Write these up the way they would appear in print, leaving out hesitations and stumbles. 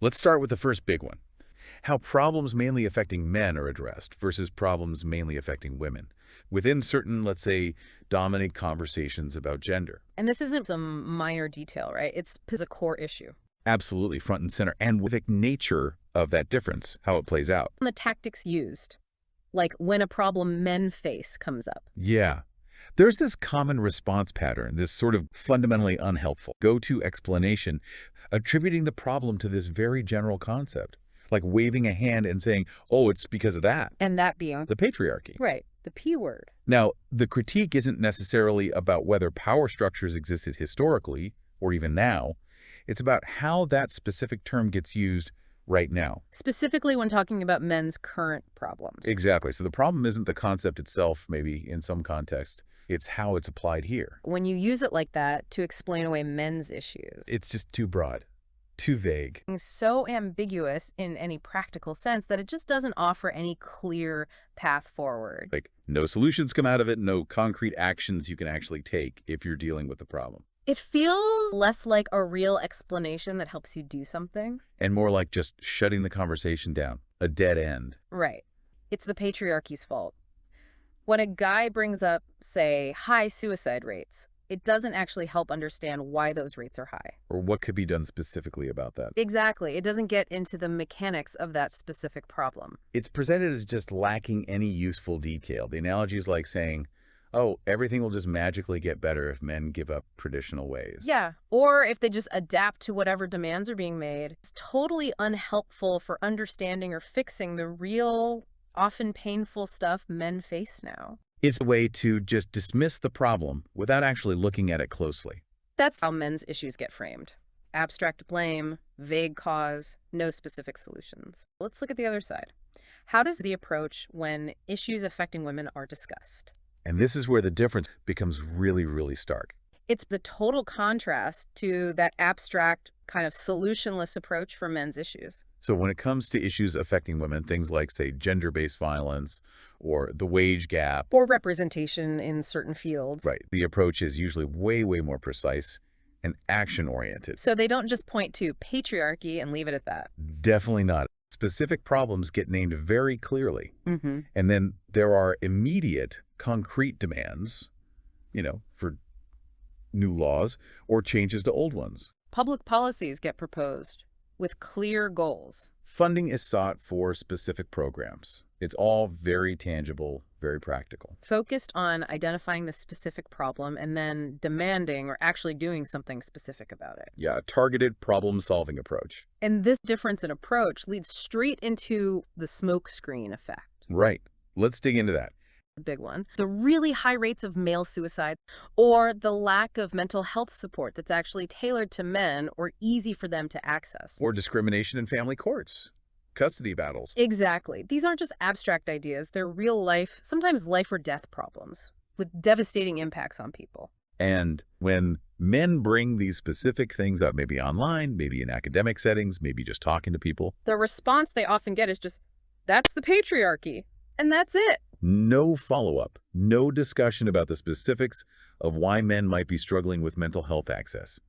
Let's start with the first big one. How problems mainly affecting men are addressed versus problems mainly affecting women within certain, let's say, dominant conversations about gender. And this isn't some minor detail, right? It's a core issue. Absolutely front and center, and with the nature of that difference, how it plays out. And the tactics used, like when a problem men face comes up. Yeah. There's this common response pattern, this sort of fundamentally unhelpful go-to explanation, attributing the problem to this very general concept, like waving a hand and saying, oh, it's because of that, And that being, the patriarchy. right, the P word. Now, the critique isn't necessarily about whether power structures existed historically or even now. It's about how that specific term gets used right now. Specifically when talking about men's current problems. Exactly. So the problem isn't the concept itself, maybe in some context. It's how it's applied here. When you use it like that to explain away men's issues. It's just too broad, too vague. It's so ambiguous in any practical sense that it just doesn't offer any clear path forward. Like, no solutions come out of it, no concrete actions you can actually take if you're dealing with the problem. It feels less like a real explanation that helps you do something. And more like just shutting the conversation down, a dead end. Right. It's the patriarchy's fault. When a guy brings up, say, high suicide rates, it doesn't actually help understand why those rates are high. Or what could be done specifically about that. Exactly. It doesn't get into the mechanics of that specific problem. It's presented as just lacking any useful detail. The analogy is like saying, oh, everything will just magically get better if men give up traditional ways. Yeah. Or if they just adapt to whatever demands are being made. It's totally unhelpful for understanding or fixing the real, often painful stuff men face now. It's a way to just dismiss the problem without actually looking at it closely. That's how men's issues get framed. Abstract blame, vague cause, no specific solutions. Let's look at the other side. How does the approach when issues affecting women are discussed? And this is where the difference becomes really, really stark. It's the total contrast to that abstract, kind of solutionless approach for men's issues. So when it comes to issues affecting women, things like, say, gender-based violence or the wage gap, Or representation in certain fields. right, the approach is usually way, way more precise and action-oriented. So they don't just point to patriarchy and leave it at that. Definitely not. Specific problems get named very clearly. Mm-hmm. And then there are immediate, concrete demands, for new laws or changes to old ones. Public policies get proposed with clear goals. Funding is sought for specific programs. It's all very tangible, very practical. Focused on identifying the specific problem and then demanding or actually doing something specific about it. Yeah, a targeted problem-solving approach. And this difference in approach leads straight into the smokescreen effect. Right. Let's dig into that. The big one. The really high rates of male suicide or the lack of mental health support that's actually tailored to men or easy for them to access. Or discrimination in family courts, custody battles. Exactly. These aren't just abstract ideas. They're real life, sometimes life or death problems with devastating impacts on people. And when men bring these specific things up, maybe online, maybe in academic settings, maybe just talking to people, The response they often get is just, that's the patriarchy. And that's it. no follow-up, no discussion about the specifics of why men might be struggling with mental health access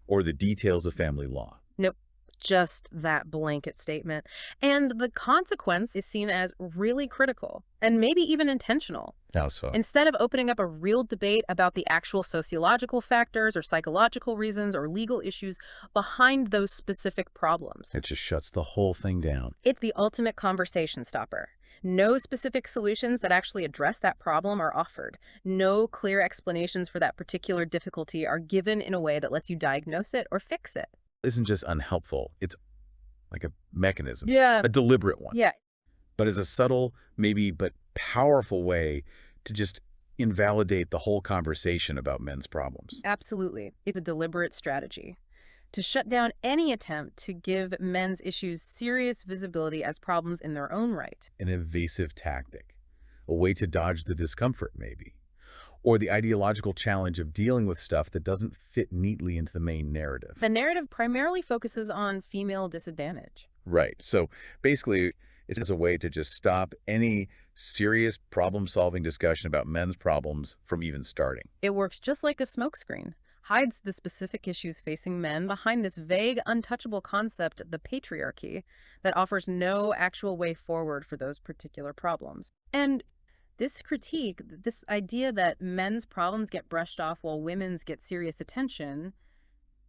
or the details of family law. Nope. Just that blanket statement. And the consequence is seen as really critical and maybe even intentional. How so? Instead of opening up a real debate about the actual sociological factors or psychological reasons or legal issues behind those specific problems. It just shuts the whole thing down. It's the ultimate conversation stopper. No specific solutions that actually address that problem are offered. No clear explanations for that particular difficulty are given in a way that lets you diagnose it or fix it. Isn't just unhelpful. It's like a mechanism, Yeah. a deliberate one, Yeah. but as a subtle, maybe, but powerful way to just invalidate the whole conversation about men's problems. Absolutely. It's a deliberate strategy to shut down any attempt to give men's issues serious visibility as problems in their own right. An evasive tactic, a way to dodge the discomfort, maybe, or the ideological challenge of dealing with stuff that doesn't fit neatly into the main narrative. The narrative primarily focuses on female disadvantage. Right. So basically, it's a way to just stop any serious problem-solving discussion about men's problems from even starting. It works just like a smokescreen, hides the specific issues facing men behind this vague, untouchable concept, the patriarchy, that offers no actual way forward for those particular problems. And this critique, this idea that men's problems get brushed off while women's get serious attention,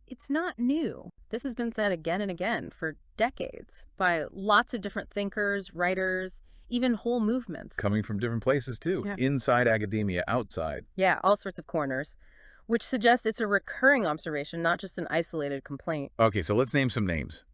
it's not new. This has been said again and again for decades by lots of different thinkers, writers, even whole movements. Coming from different places, too. Yeah. Inside academia, outside. Yeah, all sorts of corners, which suggests it's a recurring observation, not just an isolated complaint. Okay, so let's name some names.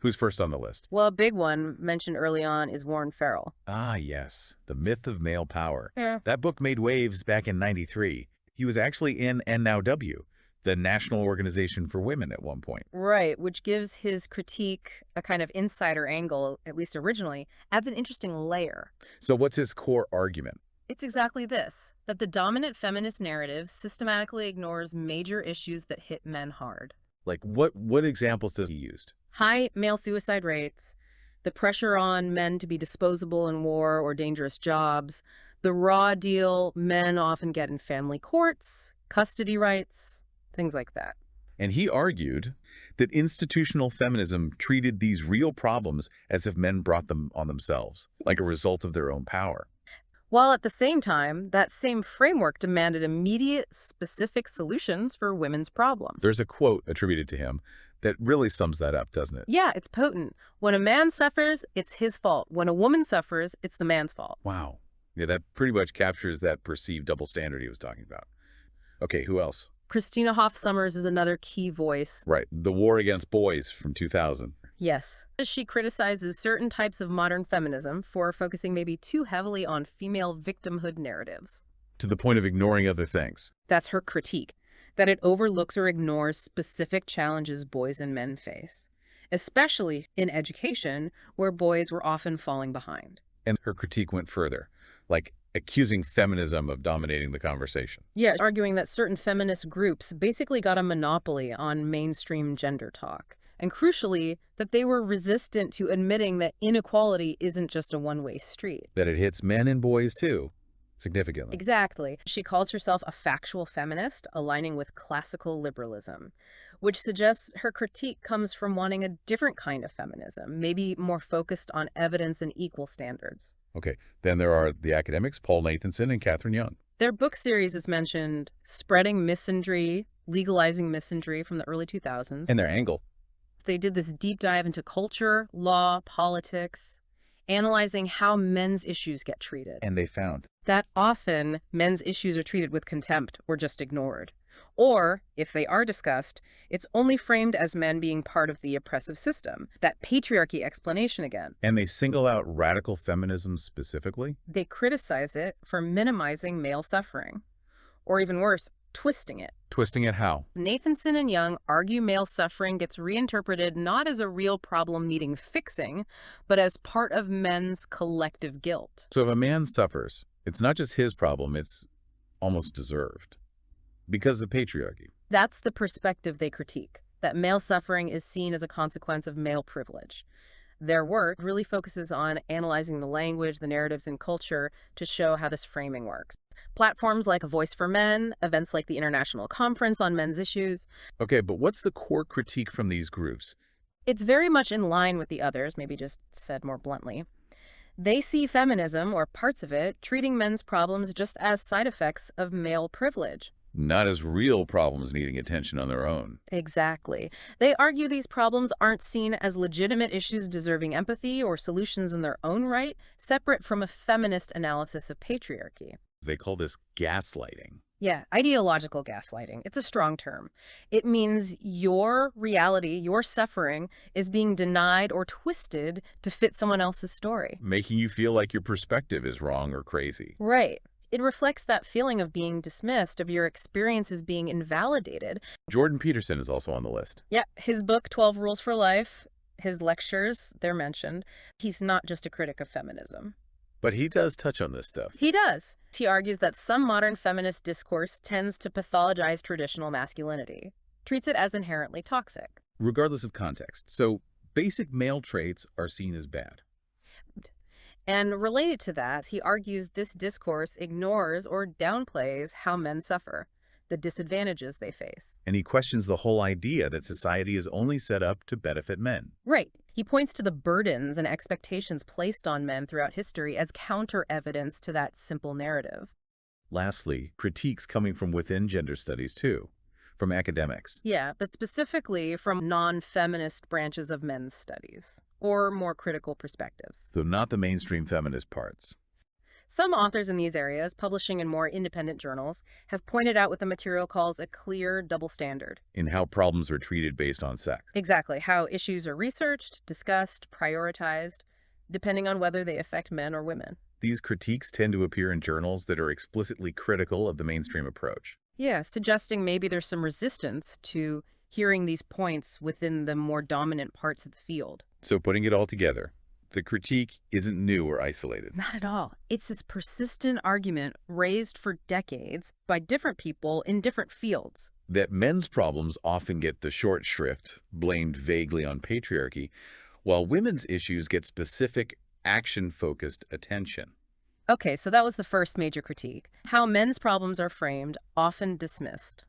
Who's first on the list? Well, a big one mentioned early on is Warren Farrell. Ah, yes. The Myth of Male Power. Yeah. That book made waves back in '93. He was actually in NNOW, the National Organization for Women, at one point. Right, which gives his critique a kind of insider angle, at least originally, adds an interesting layer. So what's his core argument? It's exactly this, that the dominant feminist narrative systematically ignores major issues that hit men hard. Like, what examples does he use? High male suicide rates, the pressure on men to be disposable in war or dangerous jobs, the raw deal men often get in family courts, custody rights, things like that. And he argued that institutional feminism treated these real problems as if men brought them on themselves, like a result of their own power. While at the same time, that same framework demanded immediate, specific solutions for women's problems. There's a quote attributed to him that really sums that up, doesn't it? Yeah, it's potent. When a man suffers, it's his fault. When a woman suffers, it's the man's fault. Wow. Yeah, that pretty much captures that perceived double standard he was talking about. Okay, who else? Christina Hoff Sommers is another key voice. Right, The War Against Boys from 2000. Yes. She criticizes certain types of modern feminism for focusing maybe too heavily on female victimhood narratives. To the point of ignoring other things. That's her critique, that it overlooks or ignores specific challenges boys and men face, especially in education, where boys were often falling behind. And her critique went further, like accusing feminism of dominating the conversation. Yeah, arguing that certain feminist groups basically got a monopoly on mainstream gender talk. And crucially, that they were resistant to admitting that inequality isn't just a one-way street. That it hits men and boys, too, significantly. Exactly. She calls herself a factual feminist, aligning with classical liberalism, which suggests her critique comes from wanting a different kind of feminism, maybe more focused on evidence and equal standards. Okay, then there are the academics, Paul Nathanson and Catherine Young. Their book series is mentioned, Spreading Misandry, Legalizing Misandry from the early 2000s. And their angle. They did this deep dive into culture, law, politics, analyzing how men's issues get treated. And they found that often men's issues are treated with contempt or just ignored. Or, if they are discussed, it's only framed as men being part of the oppressive system, that patriarchy explanation again. And they single out radical feminism specifically? They criticize it for minimizing male suffering. Or even worse, twisting it. Twisting it how? Nathanson and Young argue male suffering gets reinterpreted not as a real problem needing fixing, but as part of men's collective guilt. So if a man suffers, it's not just his problem, it's almost deserved. Because of patriarchy. That's the perspective they critique, that male suffering is seen as a consequence of male privilege. Their work really focuses on analyzing the language, the narratives, and culture to show how this framing works. Platforms like A Voice for Men, events like the International Conference on Men's Issues. Okay, but what's the core critique from these groups? It's very much in line with the others, maybe just said more bluntly. They see feminism, or parts of it, treating men's problems just as side effects of male privilege. Not as real problems needing attention on their own. Exactly. They argue these problems aren't seen as legitimate issues deserving empathy or solutions in their own right, separate from a feminist analysis of patriarchy. They call this gaslighting. Yeah, ideological gaslighting. It's a strong term. It means your reality, your suffering, is being denied or twisted to fit someone else's story. Making you feel like your perspective is wrong or crazy. Right. It reflects that feeling of being dismissed, of your experiences being invalidated. Jordan Peterson is also on the list. Yeah, his book, 12 Rules for Life, his lectures, they're mentioned. He's not just a critic of feminism. But he does touch on this stuff. He does. He argues that some modern feminist discourse tends to pathologize traditional masculinity, treats it as inherently toxic. Regardless of context. So basic male traits are seen as bad. And related to that, he argues this discourse ignores or downplays how men suffer. the disadvantages they face. And he questions the whole idea that society is only set up to benefit men. Right. He points to the burdens and expectations placed on men throughout history as counter-evidence to that simple narrative. Lastly, critiques coming from within gender studies too, from academics. Yeah, but specifically from non-feminist branches of men's studies, or more critical perspectives. So not the mainstream feminist parts. Some authors in these areas, publishing in more independent journals, have pointed out what the material calls a clear double standard. In how problems are treated based on sex. Exactly, how issues are researched, discussed, prioritized, depending on whether they affect men or women. These critiques tend to appear in journals that are explicitly critical of the mainstream approach. Yeah, suggesting maybe there's some resistance to hearing these points within the more dominant parts of the field. So putting it all together, the critique isn't new or isolated. Not at all. It's this persistent argument raised for decades by different people in different fields. That men's problems often get the short shrift, blamed vaguely on patriarchy, while women's issues get specific, action-focused attention. Okay, so that was the first major critique. How men's problems are framed, often dismissed.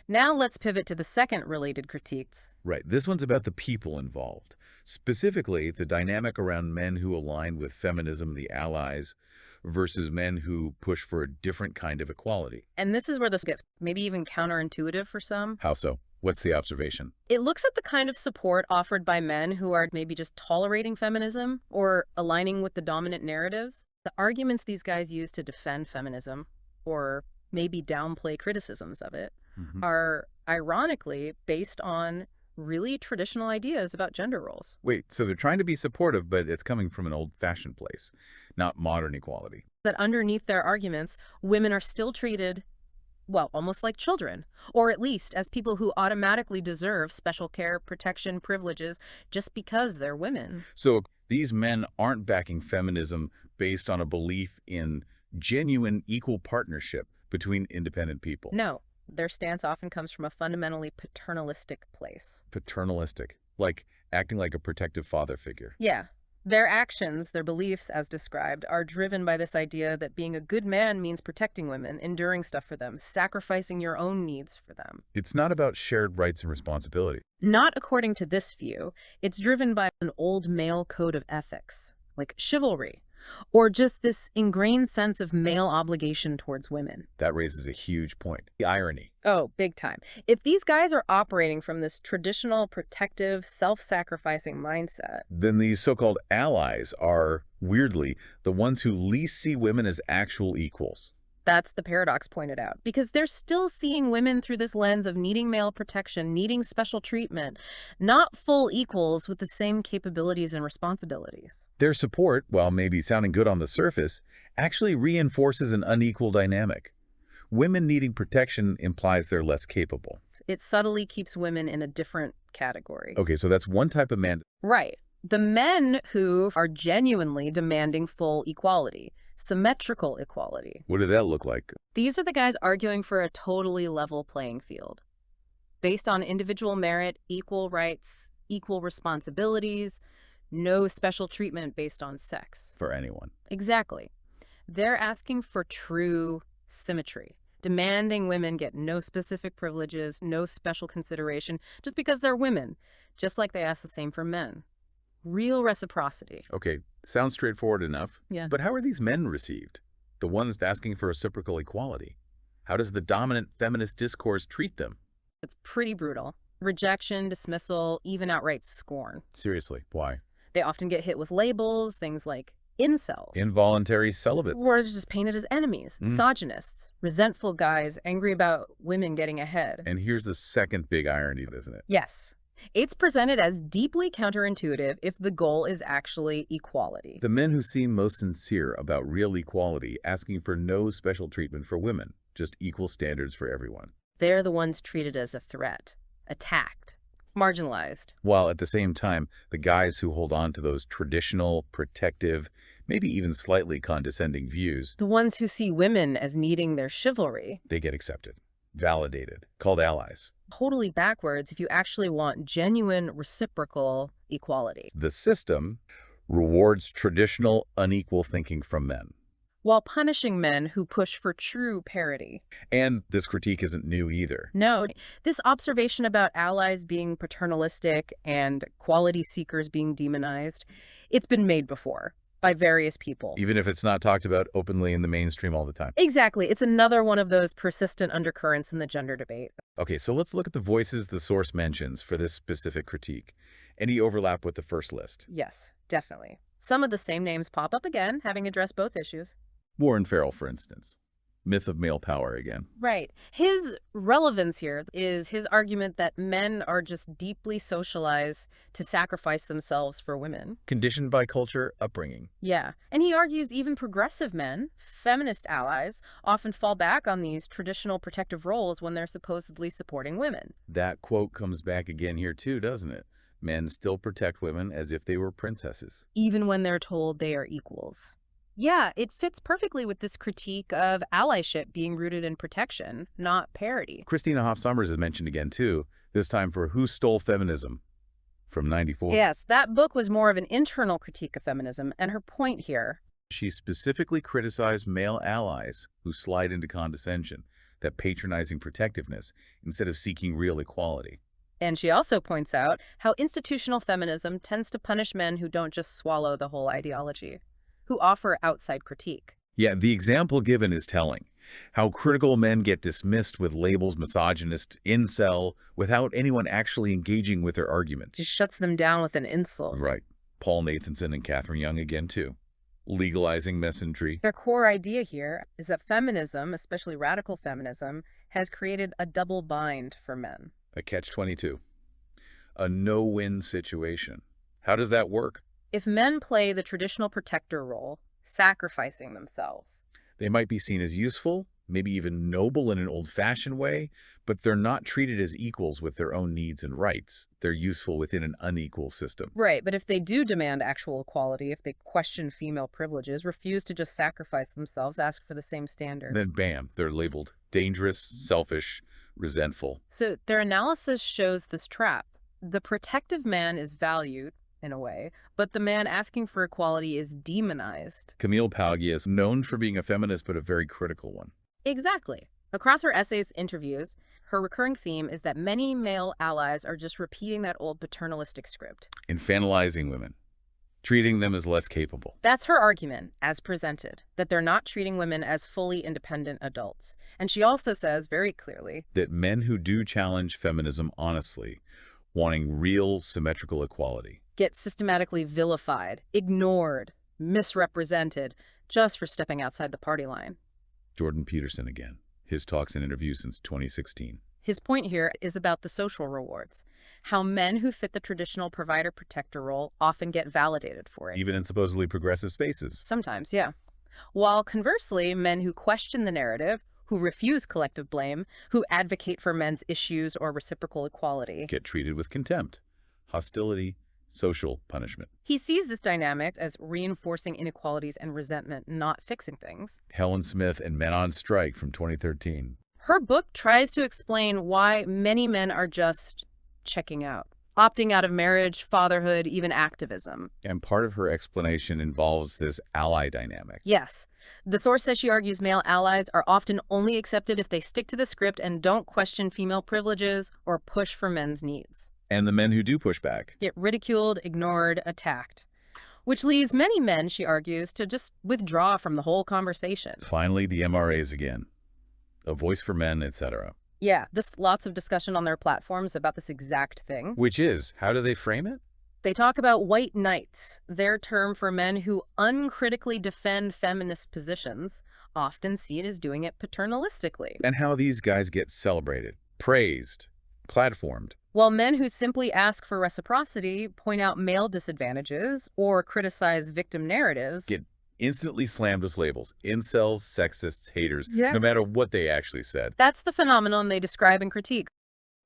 Now let's pivot to the second related critiques. Right, this one's about the people involved. Specifically, the dynamic around men who align with feminism, the allies, versus men who push for a different kind of equality. And this is where this gets maybe even counterintuitive for some. How so? What's the observation? It looks at the kind of support offered by men who are maybe just tolerating feminism or aligning with the dominant narratives. The arguments these guys use to defend feminism, or maybe downplay criticisms of it, are ironically based on really traditional ideas about gender roles. Wait, so they're trying to be supportive, but it's coming from an old-fashioned place, not modern equality. That underneath their arguments, women are still treated, well, almost like children, or at least as people who automatically deserve special care, protection, privileges just because they're women. So these men aren't backing feminism based on a belief in genuine equal partnership between independent people. No, their stance often comes from a fundamentally paternalistic place. Paternalistic, like acting like a protective father figure. Yeah. Their actions, their beliefs, as described, are driven by this idea that being a good man means protecting women, enduring stuff for them, sacrificing your own needs for them. It's not about shared rights and responsibility. Not according to this view. It's driven by an old male code of ethics, like chivalry, or just this ingrained sense of male obligation towards women. That raises a huge point. The irony. Oh, big time. If these guys are operating from this traditional, protective, self-sacrificing mindset, Then these so-called allies are, weirdly, the ones who least see women as actual equals. that's the paradox pointed out, because they're still seeing women through this lens of needing male protection, needing special treatment, not full equals with the same capabilities and responsibilities. Their support, while maybe sounding good on the surface, actually reinforces an unequal dynamic. Women needing protection implies they're less capable. It subtly keeps women in a different category. Okay, so that's one type of man. Right. The men who are genuinely demanding full equality, symmetrical equality. What did that look like? These are the guys arguing for a totally level playing field, based on individual merit, equal rights, equal responsibilities, no special treatment based on sex. For anyone. Exactly. They're asking for true symmetry, demanding women get no specific privileges, no special consideration, just because they're women, just like they ask the same for men. Real reciprocity. Okay, sounds straightforward enough. Yeah. But how are these men received? The ones asking for reciprocal equality? How does the dominant feminist discourse treat them? It's pretty brutal. Rejection, dismissal, even outright scorn. Seriously, why? They often get hit with labels, things like incels. Involuntary celibates. Or just painted as enemies, misogynists, resentful guys angry about women getting ahead. And here's the second big irony, isn't it? Yes. It's presented as deeply counterintuitive if the goal is actually equality. The men who seem most sincere about real equality asking for no special treatment for women, just equal standards for everyone. They're the ones treated as a threat, attacked, marginalized. While at the same time, the guys who hold on to those traditional, protective, maybe even slightly condescending views, The ones who see women as needing their chivalry. they get accepted, validated, called allies. Totally backwards if you actually want genuine reciprocal equality. The system rewards traditional, unequal thinking from men. while punishing men who push for true parity. And this critique isn't new either. No, this observation about allies being paternalistic and quality seekers being demonized, it's been made before by various people. Even if it's not talked about openly in the mainstream all the time. Exactly. It's another one of those persistent undercurrents in the gender debate. Okay, so let's look at the voices the source mentions for this specific critique. Any overlap with the first list? Yes, definitely. Some of the same names pop up again, having addressed both issues. Warren Farrell, for instance. Myth of male power again. Right. His relevance here is his argument that men are just deeply socialized to sacrifice themselves for women. Conditioned by culture, upbringing. Yeah. And he argues even progressive men, feminist allies, often fall back on these traditional protective roles when they're supposedly supporting women. That quote comes back again here too, doesn't it? Men still protect women as if they were princesses. Even when they're told they are equals. Yeah, it fits perfectly with this critique of allyship being rooted in protection, not parity. Christina Hoff Sommers is mentioned again too, this time for Who Stole Feminism from '94. Yes, that book was more of an internal critique of feminism, and her point here. She specifically criticized male allies who slide into condescension, that patronizing protectiveness, instead of seeking real equality. And she also points out how institutional feminism tends to punish men who don't just swallow the whole ideology, who offer outside critique. Yeah, the example given is telling. How critical men get dismissed with labels misogynist, incel, without anyone actually engaging with their arguments. Just shuts them down with an insult. Right. Paul Nathanson and Catherine Young again, too. Legalizing messengery. Their core idea here is that feminism, especially radical feminism, has created a double bind for men. A catch-22. A no-win situation. How does that work? If men play the traditional protector role, sacrificing themselves, they might be seen as useful, maybe even noble in an old-fashioned way, but they're not treated as equals with their own needs and rights. They're useful within an unequal system. Right, but if they do demand actual equality, if they question female privileges, refuse to just sacrifice themselves, ask for the same standards, then bam, they're labeled dangerous, selfish, resentful. So their analysis shows this trap. The protective man is valued, in a way, but the man asking for equality is demonized. Camille Paglia is known for being a feminist, but a very critical one. Exactly. Across her essays, interviews, her recurring theme is that many male allies are just repeating that old paternalistic script. Infantilizing women, treating them as less capable. That's her argument, as presented, that they're not treating women as fully independent adults. And she also says very clearly that men who do challenge feminism honestly, wanting real symmetrical equality, get systematically vilified, ignored, misrepresented, just for stepping outside the party line. Jordan Peterson again. His talks and interviews since 2016. His point here is about the social rewards, how men who fit the traditional provider-protector role often get validated for it. Even in supposedly progressive spaces. Sometimes, yeah. While conversely, men who question the narrative, who refuse collective blame, who advocate for men's issues or reciprocal equality, get treated with contempt, hostility, social punishment. He sees this dynamic as reinforcing inequalities and resentment, not fixing things. Helen Smith and Men on Strike from 2013. Her book tries to explain why many men are just checking out, opting out of marriage, fatherhood, even activism. And part of her explanation involves this ally dynamic. Yes. The source says she argues male allies are often only accepted if they stick to the script and don't question female privileges or push for men's needs. And the men who do push back get ridiculed, ignored, attacked. Which leads many men, she argues, to just withdraw from the whole conversation. Finally, the MRAs again. A voice for men, etc. Yeah, there's lots of discussion on their platforms about this exact thing. Which is, how do they frame it? They talk about white knights, their term for men who uncritically defend feminist positions, often seen as doing it paternalistically. And how these guys get celebrated, praised, platformed. While men who simply ask for reciprocity, point out male disadvantages, or criticize victim narratives, get instantly slammed as labels. Incels, sexists, haters, yeah, no matter what they actually said. That's the phenomenon they describe and critique.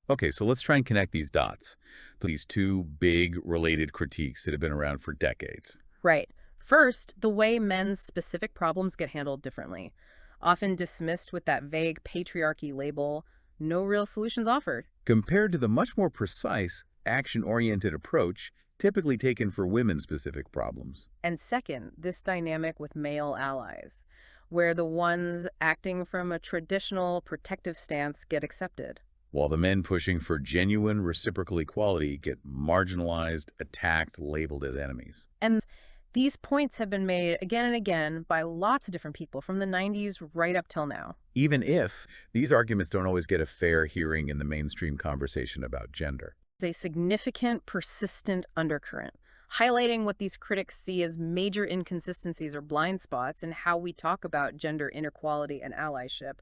Okay, so let's try and connect these dots. These two big related critiques that have been around for decades. Right. First, the way men's specific problems get handled differently. Often dismissed with that vague patriarchy label, no real solutions offered. Compared to the much more precise, action-oriented approach typically taken for women-specific problems. And second, this dynamic with male allies, where the ones acting from a traditional protective stance get accepted. While the men pushing for genuine reciprocal equality get marginalized, attacked, labeled as enemies. And these points have been made again and again by lots of different people from the 90s right up till now. Even if these arguments don't always get a fair hearing in the mainstream conversation about gender. It's a significant, persistent undercurrent, highlighting what these critics see as major inconsistencies or blind spots in how we talk about gender inequality and allyship.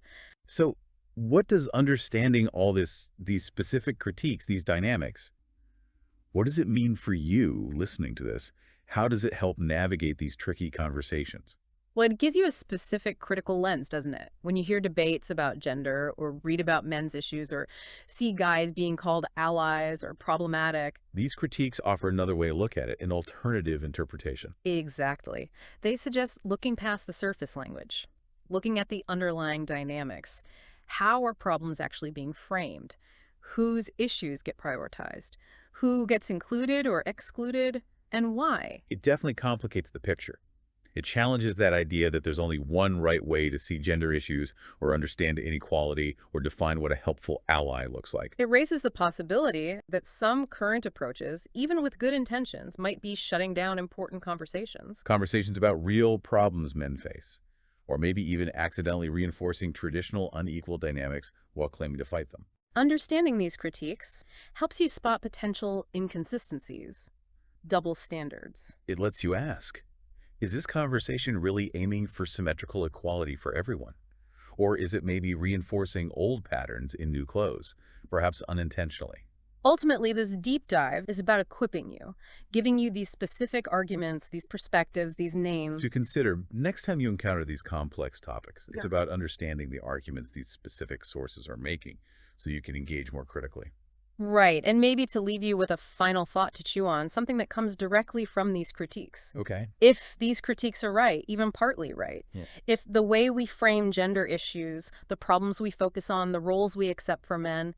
So what does understanding all these specific critiques, these dynamics, what does it mean for you listening to this? How does it help navigate these tricky conversations? Well, it gives you a specific critical lens, doesn't it? When you hear debates about gender or read about men's issues or see guys being called allies or problematic. These critiques offer another way to look at it, an alternative interpretation. Exactly. They suggest looking past the surface language, looking at the underlying dynamics. How are problems actually being framed? Whose issues get prioritized? Who gets included or excluded? And why? It definitely complicates the picture. It challenges that idea that there's only one right way to see gender issues or understand inequality or define what a helpful ally looks like. It raises the possibility that some current approaches, even with good intentions, might be shutting down important conversations. Conversations about real problems men face, or maybe even accidentally reinforcing traditional unequal dynamics while claiming to fight them. Understanding these critiques helps you spot potential inconsistencies, double standards. It lets you ask, is this conversation really aiming for symmetrical equality for everyone? Or is it maybe reinforcing old patterns in new clothes, perhaps unintentionally? Ultimately, this deep dive is about equipping you, giving you these specific arguments, these perspectives, these names. To consider next time you encounter these complex topics. It's Yeah. about understanding the arguments these specific sources are making so you can engage more critically. Right, and maybe to leave you with a final thought to chew on, something that comes directly from these critiques. Okay. If these critiques are right, even partly right, Yeah. if the way we frame gender issues, the problems we focus on, the roles we accept for men,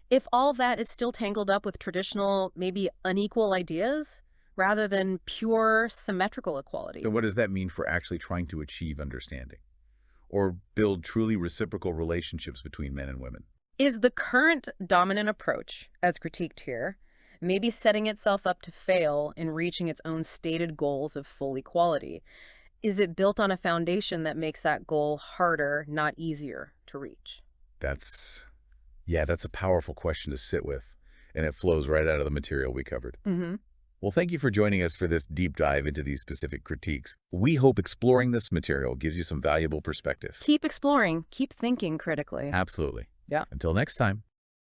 if all that is still tangled up with traditional, maybe unequal ideas, rather than pure symmetrical equality. Then what does that mean for actually trying to achieve understanding or build truly reciprocal relationships between men and women? Is the current dominant approach, as critiqued here, maybe setting itself up to fail in reaching its own stated goals of full equality? Is it built on a foundation that makes that goal harder, not easier, to reach? That's a powerful question to sit with, and it flows right out of the material we covered. Mm-hmm. Well, thank you for joining us for this deep dive into these specific critiques. We hope exploring this material gives you some valuable perspective. Keep exploring, keep thinking critically. Absolutely. Yeah. Until next time.